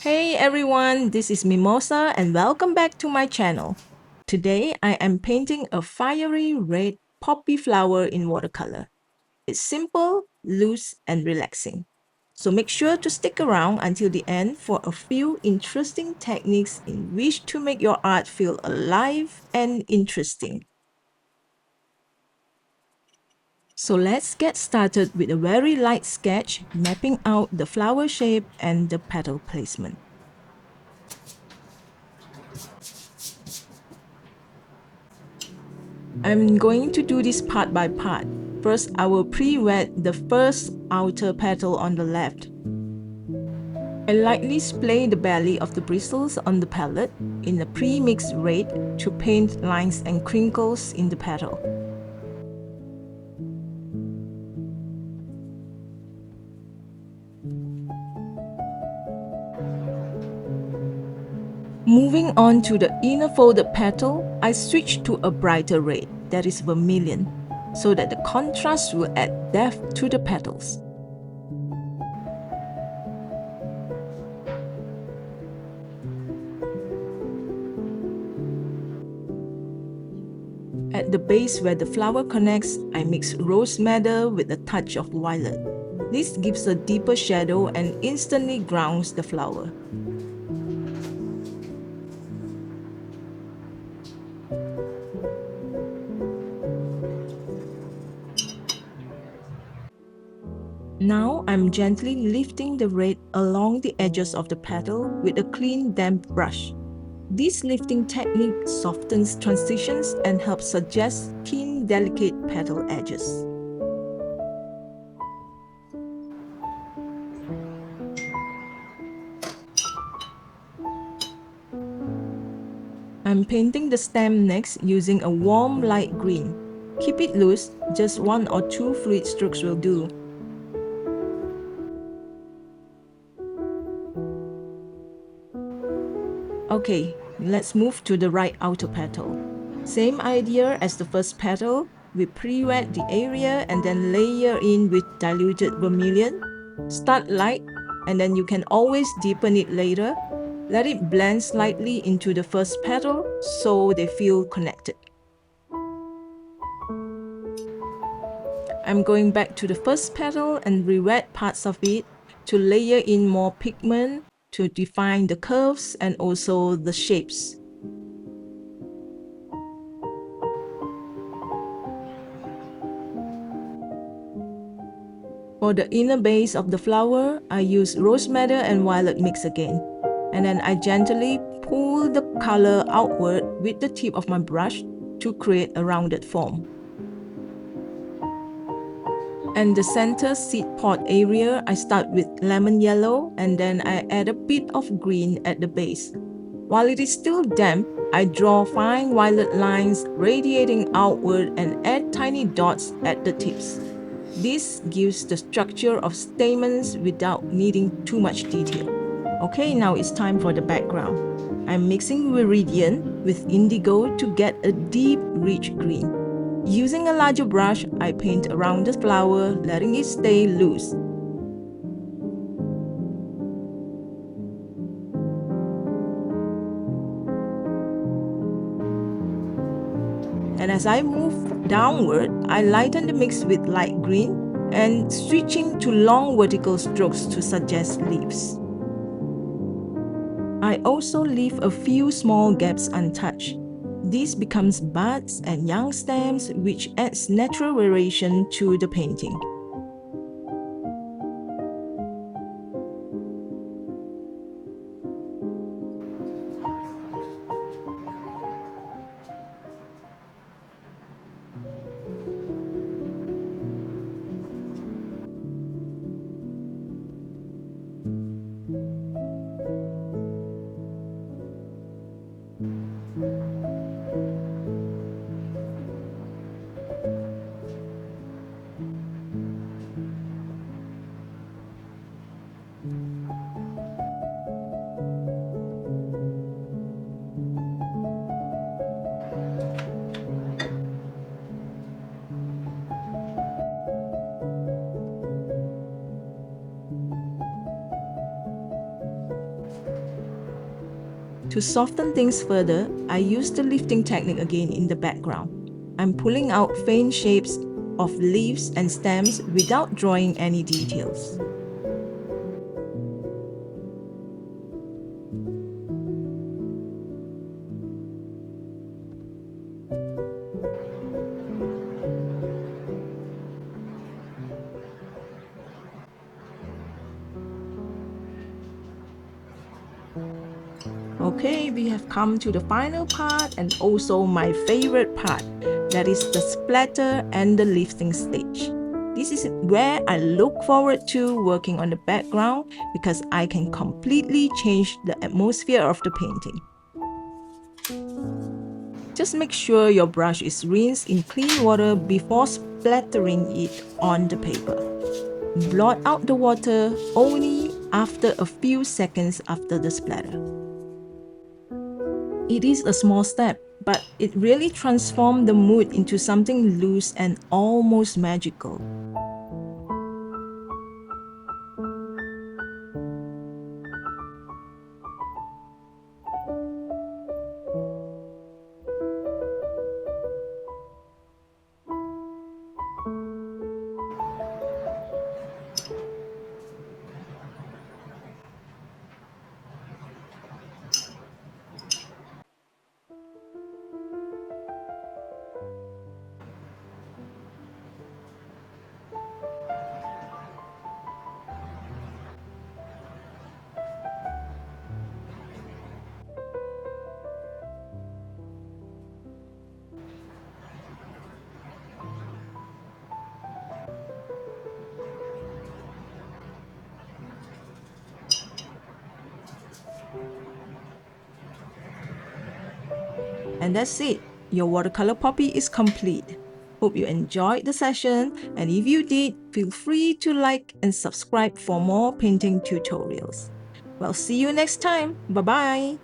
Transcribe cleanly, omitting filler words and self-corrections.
Hey everyone, this is Mimosa and welcome back to my channel. Today I am painting a fiery red poppy flower in watercolor. It's simple, loose and relaxing. So make sure to stick around until the end for a few interesting techniques in which to make your art feel alive and interesting. So let's get started with a very light sketch, mapping out the flower shape and the petal placement. I'm going to do this part by part. First, I will pre-wet the first outer petal on the left. I lightly splay the belly of the bristles on the palette in a pre-mixed red to paint lines and crinkles in the petal. Moving on to the inner folded petal, I switch to a brighter red, that is vermilion, so that the contrast will add depth to the petals. At the base where the flower connects, I mix rose madder with a touch of violet. This gives a deeper shadow and instantly grounds the flower. Now I'm gently lifting the red along the edges of the petal with a clean damp brush. This lifting technique softens transitions and helps suggest thin, delicate petal edges. I'm painting the stem next using a warm light green. Keep it loose, just 1 or 2 fluid strokes will do. Okay, let's move to the right outer petal. Same idea as the first petal, we pre-wet the area and then layer in with diluted vermilion. Start light and then you can always deepen it later. Let it blend slightly into the first petal so they feel connected. I'm going back to the first petal and re-wet parts of it to layer in more pigment to define the curves and also the shapes. For the inner base of the flower, I use rose madder and violet mix again. And then I gently pull the color outward with the tip of my brush to create a rounded form. And the center seed pod area, I start with lemon yellow and then I add a bit of green at the base. While it is still damp, I draw fine violet lines radiating outward and add tiny dots at the tips. This gives the structure of stamens without needing too much detail. Okay, now it's time for the background. I'm mixing viridian with indigo to get a deep, rich green. Using a larger brush, I paint around the flower, letting it stay loose. And as I move downward, I lighten the mix with light green and switching to long vertical strokes to suggest leaves. I also leave a few small gaps untouched. This becomes buds and young stems, which adds natural variation to the painting. To soften things further, I use the lifting technique again in the background. I'm pulling out faint shapes of leaves and stems without drawing any details. Okay, we have come to the final part and also my favorite part, that is the splatter and the lifting stage. This is where I look forward to working on the background because I can completely change the atmosphere of the painting. Just make sure your brush is rinsed in clean water before splattering it on the paper. Blot out the water only after a few seconds after the splatter. It is a small step, but it really transformed the mood into something loose and almost magical. And that's it. Your watercolor poppy is complete. Hope you enjoyed the session, and if you did, feel free to like and subscribe for more painting tutorials. Well, see you next time. Bye-bye.